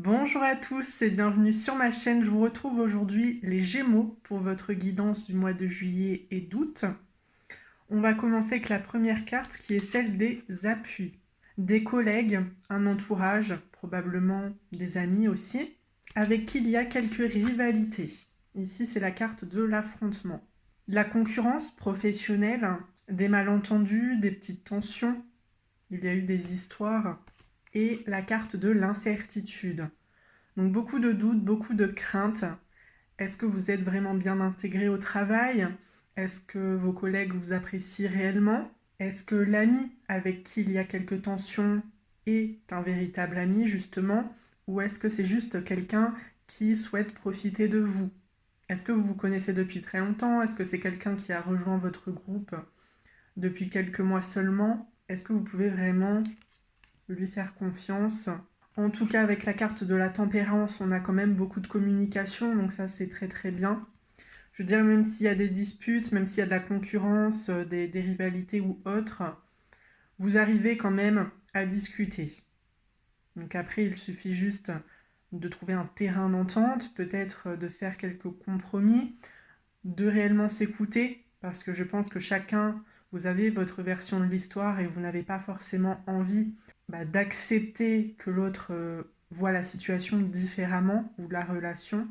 Bonjour à tous et bienvenue sur ma chaîne. Je vous retrouve aujourd'hui les Gémeaux pour votre guidance du mois de juillet et d'août. On va commencer avec la première carte qui est celle des appuis. Des collègues, un entourage, probablement des amis aussi, avec qui il y a quelques rivalités. Ici, c'est la carte de l'affrontement. La concurrence professionnelle, des malentendus, des petites tensions. Il y a eu des histoires. Et la carte de l'incertitude. Donc beaucoup de doutes, beaucoup de craintes. Est-ce que vous êtes vraiment bien intégré au travail? Est-ce que vos collègues vous apprécient réellement? Est-ce que l'ami avec qui il y a quelques tensions est un véritable ami justement? Ou est-ce que c'est juste quelqu'un qui souhaite profiter de vous? Est-ce que vous vous connaissez depuis très longtemps? Est-ce que c'est quelqu'un qui a rejoint votre groupe depuis quelques mois seulement? Est-ce que vous pouvez vraiment lui faire confiance? En tout cas, avec la carte de la tempérance, on a quand même beaucoup de communication, donc ça c'est très très bien. Je dirais même s'il y a des disputes, même s'il y a de la concurrence, des rivalités ou autres, vous arrivez quand même à discuter. Donc après, il suffit juste de trouver un terrain d'entente, peut-être de faire quelques compromis, de réellement s'écouter, parce que je pense que chacun, vous avez votre version de l'histoire et vous n'avez pas forcément envie d'accepter que l'autre voit la situation différemment ou la relation.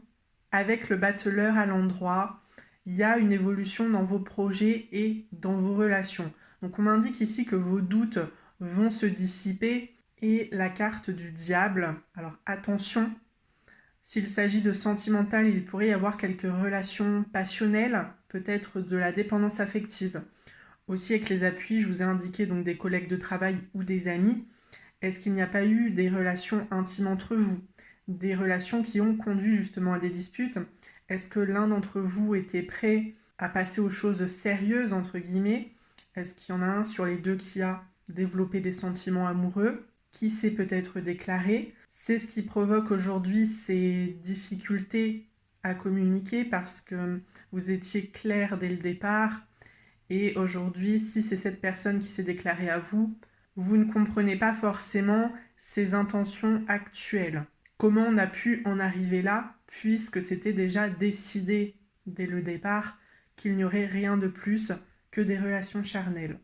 Avec le battleur à l'endroit, il y a une évolution dans vos projets et dans vos relations. Donc on m'indique ici que vos doutes vont se dissiper et la carte du diable. Alors attention, s'il s'agit de sentimental, il pourrait y avoir quelques relations passionnelles, peut-être de la dépendance affective. Aussi avec les appuis, je vous ai indiqué donc des collègues de travail ou des amis. Est-ce qu'il n'y a pas eu des relations intimes entre vous? Des relations qui ont conduit justement à des disputes? Est-ce que l'un d'entre vous était prêt à passer aux choses sérieuses, entre guillemets? Est-ce qu'il y en a un sur les deux qui a développé des sentiments amoureux? Qui s'est peut-être déclaré? C'est ce qui provoque aujourd'hui ces difficultés à communiquer parce que vous étiez clair dès le départ et aujourd'hui, si c'est cette personne qui s'est déclarée à vous, vous ne comprenez pas forcément ses intentions actuelles. Comment on a pu en arriver là, puisque c'était déjà décidé dès le départ qu'il n'y aurait rien de plus que des relations charnelles.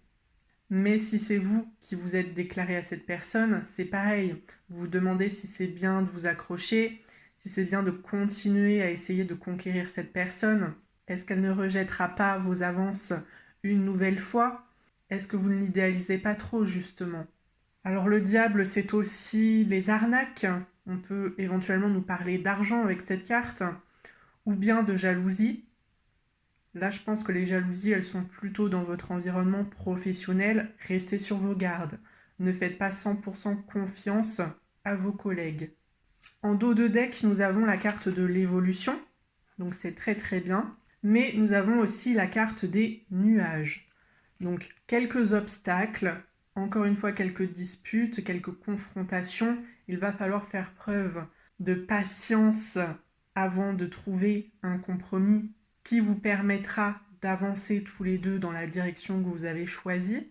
Mais si c'est vous qui vous êtes déclaré à cette personne, c'est pareil. Vous vous demandez si c'est bien de vous accrocher, si c'est bien de continuer à essayer de conquérir cette personne. Est-ce qu'elle ne rejettera pas vos avances une nouvelle fois? Est-ce que vous ne l'idéalisez pas trop justement? Alors le diable, c'est aussi les arnaques. On peut éventuellement nous parler d'argent avec cette carte, ou bien de jalousie. Là, je pense que les jalousies, elles sont plutôt dans votre environnement professionnel. Restez sur vos gardes. Ne faites pas 100% confiance à vos collègues. En dos de deck, nous avons la carte de l'évolution. Donc c'est très très bien. Mais nous avons aussi la carte des nuages. Donc quelques obstacles, encore une fois quelques disputes, quelques confrontations. Il va falloir faire preuve de patience avant de trouver un compromis qui vous permettra d'avancer tous les deux dans la direction que vous avez choisie.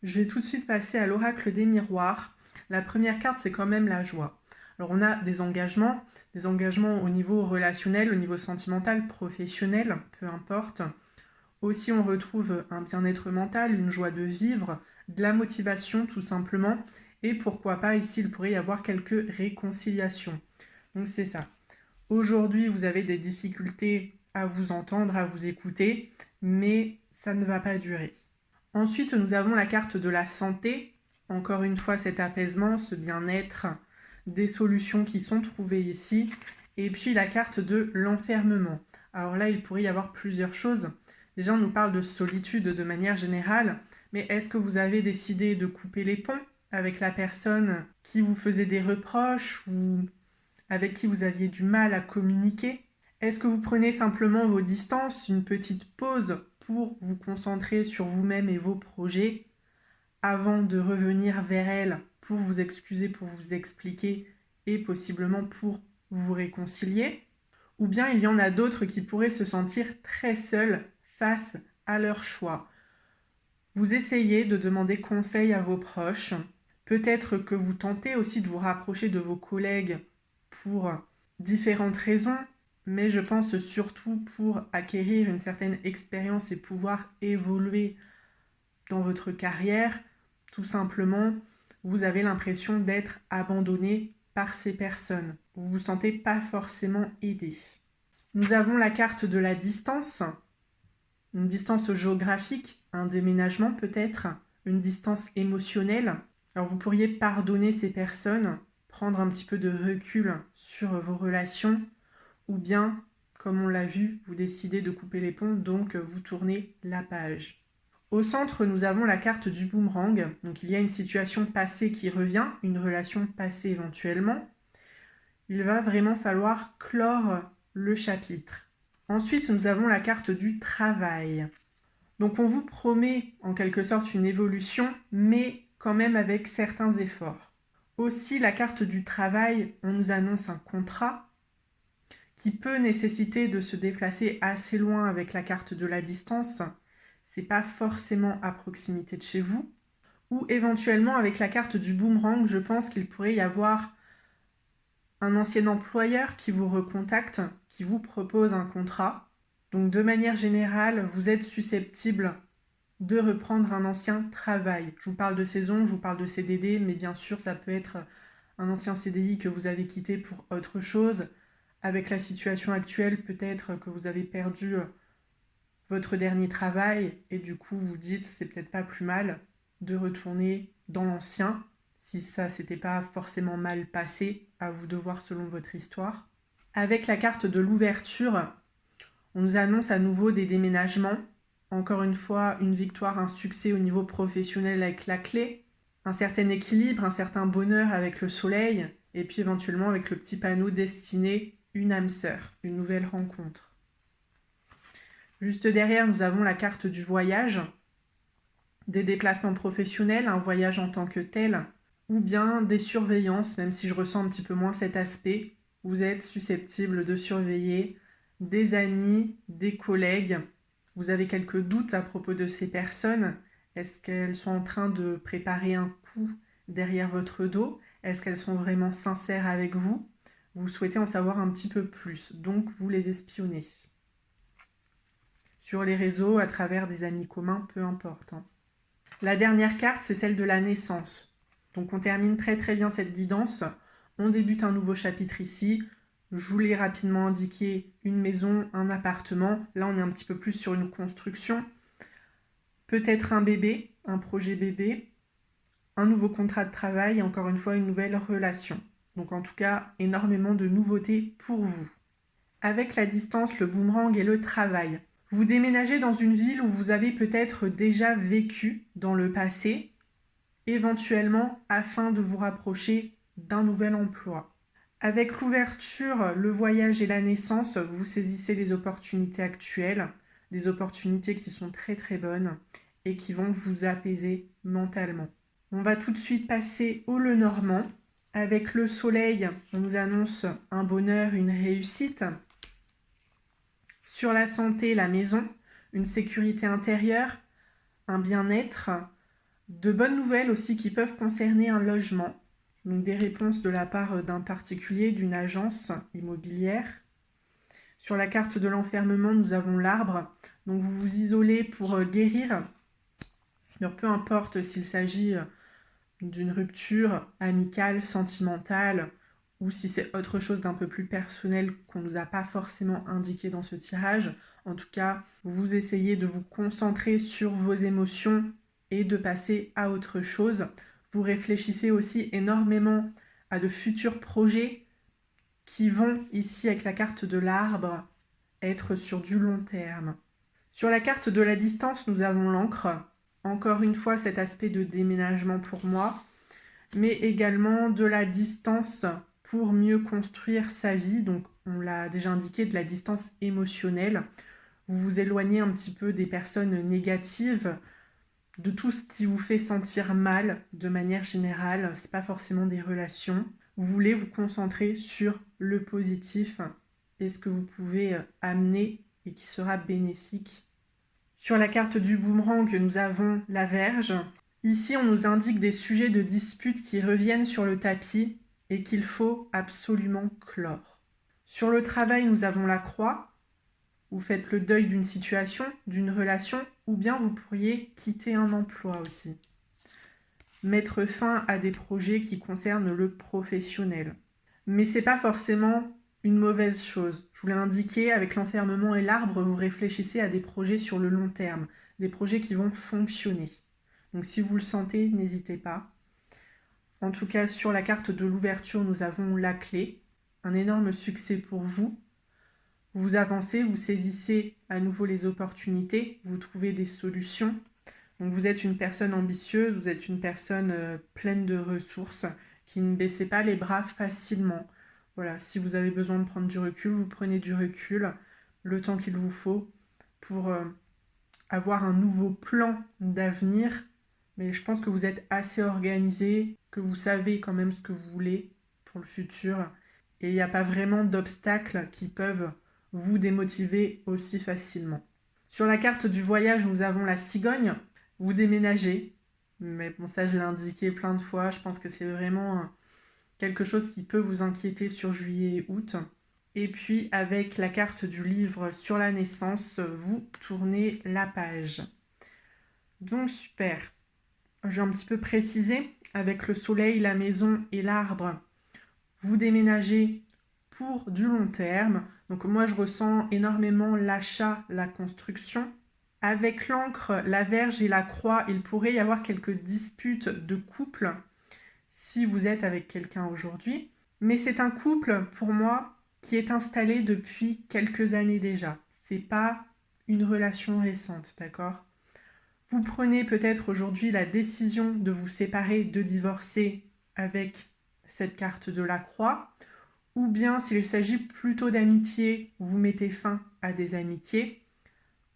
Je vais tout de suite passer à l'oracle des miroirs. La première carte, c'est quand même la joie. Alors on a des engagements au niveau relationnel, au niveau sentimental, professionnel, peu importe. Aussi, on retrouve un bien-être mental, une joie de vivre, de la motivation tout simplement. Et pourquoi pas, ici, il pourrait y avoir quelques réconciliations. Donc c'est ça. Aujourd'hui, vous avez des difficultés à vous entendre, à vous écouter, mais ça ne va pas durer. Ensuite, nous avons la carte de la santé. Encore une fois, cet apaisement, ce bien-être, des solutions qui sont trouvées ici. Et puis la carte de l'enfermement. Alors là, il pourrait y avoir plusieurs choses. Déjà, on nous parle de solitude de manière générale, mais est-ce que vous avez décidé de couper les ponts avec la personne qui vous faisait des reproches ou avec qui vous aviez du mal à communiquer? Est-ce que vous prenez simplement vos distances, une petite pause pour vous concentrer sur vous-même et vos projets avant de revenir vers elle pour vous excuser, pour vous expliquer et possiblement pour vous réconcilier? Ou bien il y en a d'autres qui pourraient se sentir très seuls face à leur choix. Vous essayez de demander conseil à vos proches. Peut-être que vous tentez aussi de vous rapprocher de vos collègues pour différentes raisons, mais je pense surtout pour acquérir une certaine expérience et pouvoir évoluer dans votre carrière. Tout simplement, vous avez l'impression d'être abandonné par ces personnes. Vous ne vous sentez pas forcément aidé. Nous avons la carte de la distance, une distance géographique, un déménagement peut-être, une distance émotionnelle. Alors vous pourriez pardonner ces personnes, prendre un petit peu de recul sur vos relations, ou bien, comme on l'a vu, vous décidez de couper les ponts, donc vous tournez la page. Au centre, nous avons la carte du boomerang. Donc il y a une situation passée qui revient, une relation passée éventuellement. Il va vraiment falloir clore le chapitre. Ensuite, nous avons la carte du travail. Donc on vous promet en quelque sorte une évolution, mais quand même avec certains efforts. Aussi, la carte du travail, on nous annonce un contrat qui peut nécessiter de se déplacer assez loin avec la carte de la distance. C'est pas forcément à proximité de chez vous. Ou éventuellement avec la carte du boomerang, je pense qu'il pourrait y avoir un ancien employeur qui vous recontacte, qui vous propose un contrat. Donc de manière générale, vous êtes susceptible de reprendre un ancien travail. Je vous parle de saison, je vous parle de CDD, mais bien sûr, ça peut être un ancien CDI que vous avez quitté pour autre chose. Avec la situation actuelle, peut-être que vous avez perdu votre dernier travail et du coup, vous dites c'est peut-être pas plus mal de retourner dans l'ancien si ça s'était pas forcément mal passé, à vous de voir selon votre histoire. Avec la carte de l'ouverture, on nous annonce à nouveau des déménagements. Encore une fois, une victoire, un succès au niveau professionnel avec la clé, un certain équilibre, un certain bonheur avec le soleil, et puis éventuellement avec le petit panneau destiné une âme sœur, une nouvelle rencontre. Juste derrière, nous avons la carte du voyage, des déplacements professionnels, un voyage en tant que tel, ou bien des surveillances, même si je ressens un petit peu moins cet aspect. Vous êtes susceptible de surveiller des amis, des collègues. Vous avez quelques doutes à propos de ces personnes. Est-ce qu'elles sont en train de préparer un coup derrière votre dos? Est-ce qu'elles sont vraiment sincères avec vous? Vous souhaitez en savoir un petit peu plus, donc vous les espionnez. Sur les réseaux, à travers des amis communs, peu importe. La dernière carte, c'est celle de la naissance. Donc on termine très très bien cette guidance. On débute un nouveau chapitre ici. Je vous l'ai rapidement indiqué, une maison, un appartement. Là, on est un petit peu plus sur une construction. Peut-être un bébé, un projet bébé, un nouveau contrat de travail et encore une fois, une nouvelle relation. Donc en tout cas, énormément de nouveautés pour vous. Avec la distance, le boomerang et le travail. Vous déménagez dans une ville où vous avez peut-être déjà vécu dans le passé, éventuellement afin de vous rapprocher d'un nouvel emploi. Avec l'ouverture, le voyage et la naissance, vous saisissez les opportunités actuelles, des opportunités qui sont très très bonnes et qui vont vous apaiser mentalement. On va tout de suite passer au Lenormand. Avec le soleil, on nous annonce un bonheur, une réussite. Sur la santé, la maison, une sécurité intérieure, un bien-être, de bonnes nouvelles aussi qui peuvent concerner un logement, donc des réponses de la part d'un particulier, d'une agence immobilière. Sur la carte de l'enfermement, nous avons l'arbre, donc vous vous isolez pour guérir. Alors, peu importe s'il s'agit d'une rupture amicale, sentimentale, ou si c'est autre chose d'un peu plus personnel qu'on ne nous a pas forcément indiqué dans ce tirage. En tout cas, vous essayez de vous concentrer sur vos émotions et de passer à autre chose. Vous réfléchissez aussi énormément à de futurs projets qui vont, ici avec la carte de l'arbre, être sur du long terme. Sur la carte de la distance, nous avons l'encre. Encore une fois, cet aspect de déménagement pour moi, mais également de la distance pour mieux construire sa vie. Donc, on l'a déjà indiqué, de la distance émotionnelle. Vous vous éloignez un petit peu des personnes négatives, de tout ce qui vous fait sentir mal de manière générale. C'est pas forcément des relations. Vous voulez vous concentrer sur le positif et ce que vous pouvez amener et qui sera bénéfique. Sur la carte du boomerang, nous avons la Vierge. Ici, on nous indique des sujets de dispute qui reviennent sur le tapis. et qu'il faut absolument clore. Sur le travail, nous avons la croix. Vous faites le deuil d'une situation, d'une relation, ou bien vous pourriez quitter un emploi aussi. Mettre fin à des projets qui concernent le professionnel. Mais ce n'est pas forcément une mauvaise chose. Je vous l'ai indiqué, avec l'enfermement et l'arbre, vous réfléchissez à des projets sur le long terme, des projets qui vont fonctionner. Donc si vous le sentez, n'hésitez pas. En tout cas, sur la carte de l'ouverture, nous avons la clé. Un énorme succès pour vous. Vous avancez, vous saisissez à nouveau les opportunités, vous trouvez des solutions. Donc vous êtes une personne ambitieuse, vous êtes une personne pleine de ressources, qui ne baissez pas les bras facilement. Voilà, si vous avez besoin de prendre du recul, vous prenez du recul, le temps qu'il vous faut pour avoir un nouveau plan d'avenir. Mais je pense que vous êtes assez organisé, que vous savez quand même ce que vous voulez pour le futur. Et il n'y a pas vraiment d'obstacles qui peuvent vous démotiver aussi facilement. Sur la carte du voyage, nous avons la cigogne. Vous déménagez, mais bon, ça je l'ai indiqué plein de fois. Je pense que c'est vraiment quelque chose qui peut vous inquiéter sur juillet et août. Et puis avec la carte du livre sur la naissance, vous tournez la page. Donc super. Je vais un petit peu préciser, avec le soleil, la maison et l'arbre, vous déménagez pour du long terme. Donc moi, je ressens énormément l'achat, la construction. Avec l'encre, la verge et la croix, il pourrait y avoir quelques disputes de couple si vous êtes avec quelqu'un aujourd'hui. Mais c'est un couple, pour moi, qui est installé depuis quelques années déjà. C'est pas une relation récente, d'accord ? Vous prenez peut-être aujourd'hui la décision de vous séparer, de divorcer avec cette carte de la croix, ou bien s'il s'agit plutôt d'amitié, vous mettez fin à des amitiés.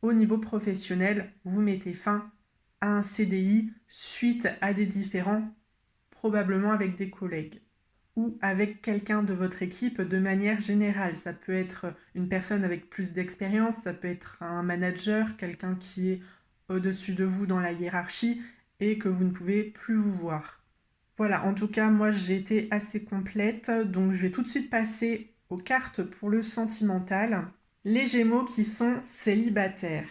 Au niveau professionnel, vous mettez fin à un CDI suite à des différends, probablement avec des collègues ou avec quelqu'un de votre équipe de manière générale. Ça peut être une personne avec plus d'expérience, ça peut être un manager, quelqu'un qui est au-dessus de vous dans la hiérarchie et que vous ne pouvez plus vous voir. Voilà, en tout cas, moi j'ai été assez complète, donc je vais tout de suite passer aux cartes pour le sentimental. Les Gémeaux qui sont célibataires.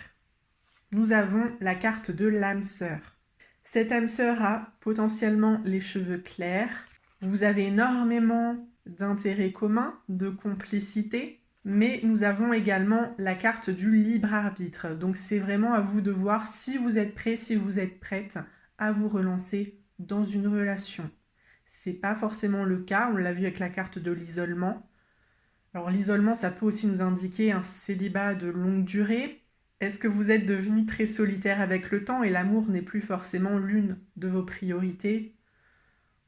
Nous avons la carte de l'âme sœur. Cette âme sœur a potentiellement les cheveux clairs. Vous avez énormément d'intérêts communs, de complicité, mais nous avons également la carte du libre arbitre. Donc c'est vraiment à vous de voir si vous êtes prêt, si vous êtes prête à vous relancer dans une relation. C'est pas forcément le cas, on l'a vu avec la carte de l'isolement. Alors l'isolement, ça peut aussi nous indiquer un célibat de longue durée. Est-ce que vous êtes devenu très solitaire avec le temps et l'amour n'est plus forcément l'une de vos priorités ?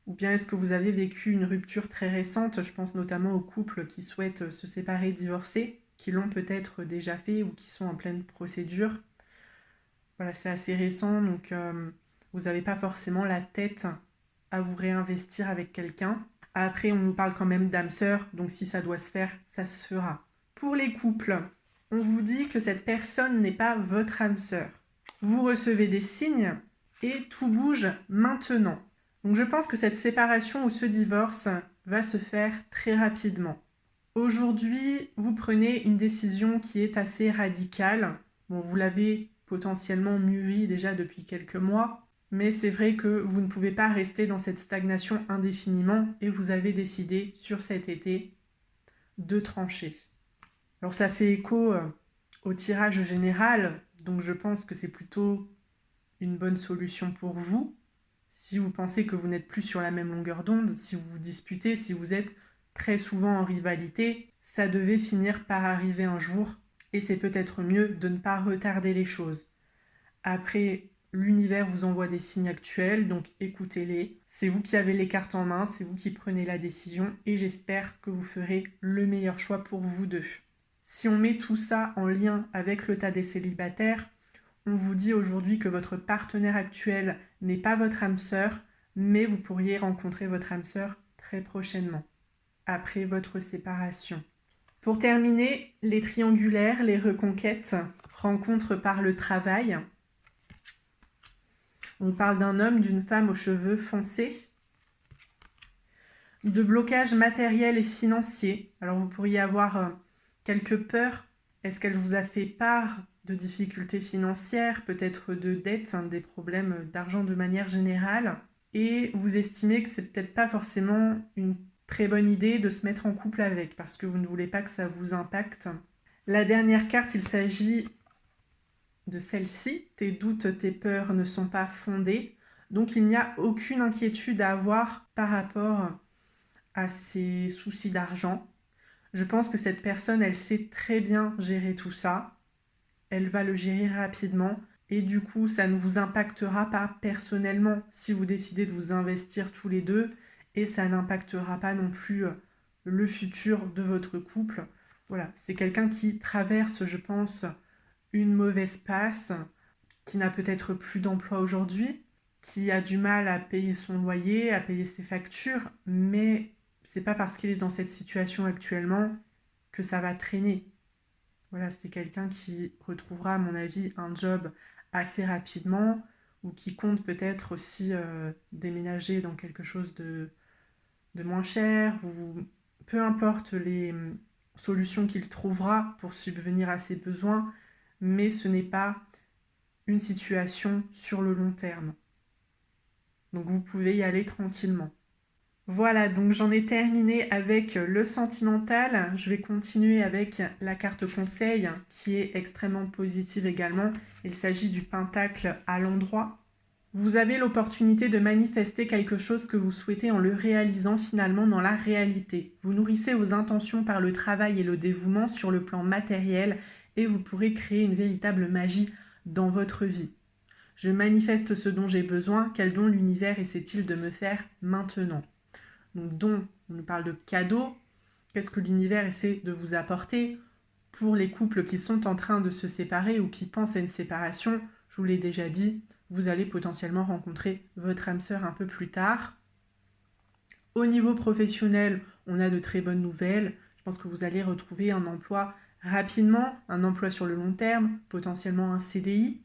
Ou bien est-ce que vous avez vécu une rupture très récente ? Je pense notamment aux couples qui souhaitent se séparer, divorcer, qui l'ont peut-être déjà fait ou qui sont en pleine procédure. Voilà, c'est assez récent, donc vous n'avez pas forcément la tête à vous réinvestir avec quelqu'un. Après, on nous parle quand même d'âme sœur, donc si ça doit se faire, ça se fera. Pour les couples, on vous dit que cette personne n'est pas votre âme sœur. Vous recevez des signes et tout bouge maintenant. Donc je pense que cette séparation ou ce divorce va se faire très rapidement. Aujourd'hui, vous prenez une décision qui est assez radicale. Bon, vous l'avez potentiellement mûrie déjà depuis quelques mois, mais c'est vrai que vous ne pouvez pas rester dans cette stagnation indéfiniment et vous avez décidé sur cet été de trancher. Alors ça fait écho au tirage général, donc je pense que c'est plutôt une bonne solution pour vous. Si vous pensez que vous n'êtes plus sur la même longueur d'onde, si vous vous disputez, si vous êtes très souvent en rivalité, ça devait finir par arriver un jour et c'est peut-être mieux de ne pas retarder les choses. Après, l'univers vous envoie des signes actuels, donc écoutez-les. C'est vous qui avez les cartes en main, c'est vous qui prenez la décision et j'espère que vous ferez le meilleur choix pour vous deux. Si on met tout ça en lien avec le tas des célibataires, on vous dit aujourd'hui que votre partenaire actuel n'est pas votre âme sœur, mais vous pourriez rencontrer votre âme sœur très prochainement, après votre séparation. Pour terminer, les triangulaires, les reconquêtes, rencontres par le travail. On parle d'un homme, d'une femme aux cheveux foncés. de blocages matériels et financiers. Alors vous pourriez avoir quelques peurs. Est-ce qu'elle vous a fait part de difficultés financières, peut-être de dettes, des problèmes d'argent de manière générale, et vous estimez que c'est peut-être pas forcément une très bonne idée de se mettre en couple avec, parce que vous ne voulez pas que ça vous impacte. La dernière carte, il s'agit de celle-ci. Tes doutes, tes peurs ne sont pas fondés, donc il n'y a aucune inquiétude à avoir par rapport à ces soucis d'argent. Je pense que cette personne, elle sait très bien gérer tout ça. Elle va le gérer rapidement et du coup, ça ne vous impactera pas personnellement si vous décidez de vous investir tous les deux et ça n'impactera pas non plus le futur de votre couple. Voilà, c'est quelqu'un qui traverse, je pense, une mauvaise passe, qui n'a peut-être plus d'emploi aujourd'hui, qui a du mal à payer son loyer, à payer ses factures, mais c'est pas parce qu'il est dans cette situation actuellement que ça va traîner. Voilà, c'est quelqu'un qui retrouvera, à mon avis, un job assez rapidement ou qui compte peut-être aussi déménager dans quelque chose de moins cher ou peu importe les solutions qu'il trouvera pour subvenir à ses besoins, mais ce n'est pas une situation sur le long terme. Donc vous pouvez y aller tranquillement. Voilà, donc j'en ai terminé avec le sentimental. Je vais continuer avec la carte conseil qui est extrêmement positive également. Il s'agit du pentacle à l'endroit. Vous avez l'opportunité de manifester quelque chose que vous souhaitez en le réalisant finalement dans la réalité. Vous nourrissez vos intentions par le travail et le dévouement sur le plan matériel et vous pourrez créer une véritable magie dans votre vie. Je manifeste ce dont j'ai besoin, quel don l'univers essaie-t-il de me faire maintenant ? Donc don, on nous parle de cadeau. Qu'est-ce que l'univers essaie de vous apporter ? Pour les couples qui sont en train de se séparer ou qui pensent à une séparation, je vous l'ai déjà dit, vous allez potentiellement rencontrer votre âme sœur un peu plus tard. Au niveau professionnel, on a de très bonnes nouvelles. Je pense que vous allez retrouver un emploi rapidement, un emploi sur le long terme, potentiellement un CDI.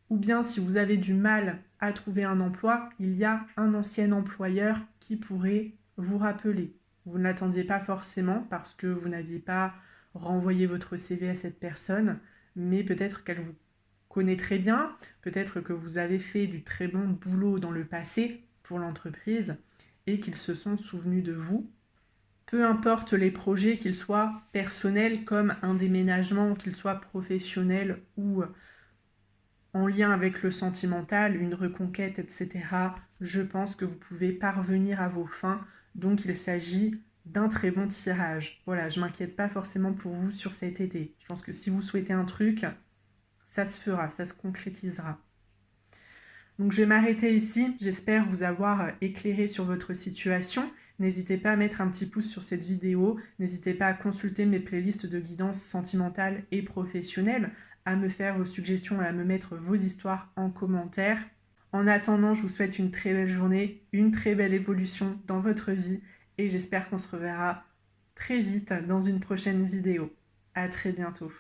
Ou bien si vous avez du mal à trouver un emploi, il y a un ancien employeur qui pourrait vous rappeler. Vous ne l'attendiez pas forcément parce que vous n'aviez pas renvoyé votre CV à cette personne, mais peut-être qu'elle vous connaît très bien, peut-être que vous avez fait du très bon boulot dans le passé pour l'entreprise et qu'ils se sont souvenus de vous. Peu importe les projets, qu'ils soient personnels comme un déménagement, qu'ils soient professionnels ou en lien avec le sentimental, une reconquête, etc., je pense que vous pouvez parvenir à vos fins. Donc il s'agit d'un très bon tirage. Voilà, je ne m'inquiète pas forcément pour vous sur cet été. Je pense que si vous souhaitez un truc, ça se fera, ça se concrétisera. Donc je vais m'arrêter ici. J'espère vous avoir éclairé sur votre situation. N'hésitez pas à mettre un petit pouce sur cette vidéo. N'hésitez pas à consulter mes playlists de guidance sentimentale et professionnelle, à me faire vos suggestions et à me mettre vos histoires en commentaire. En attendant, je vous souhaite une très belle journée, une très belle évolution dans votre vie et j'espère qu'on se reverra très vite dans une prochaine vidéo. À très bientôt.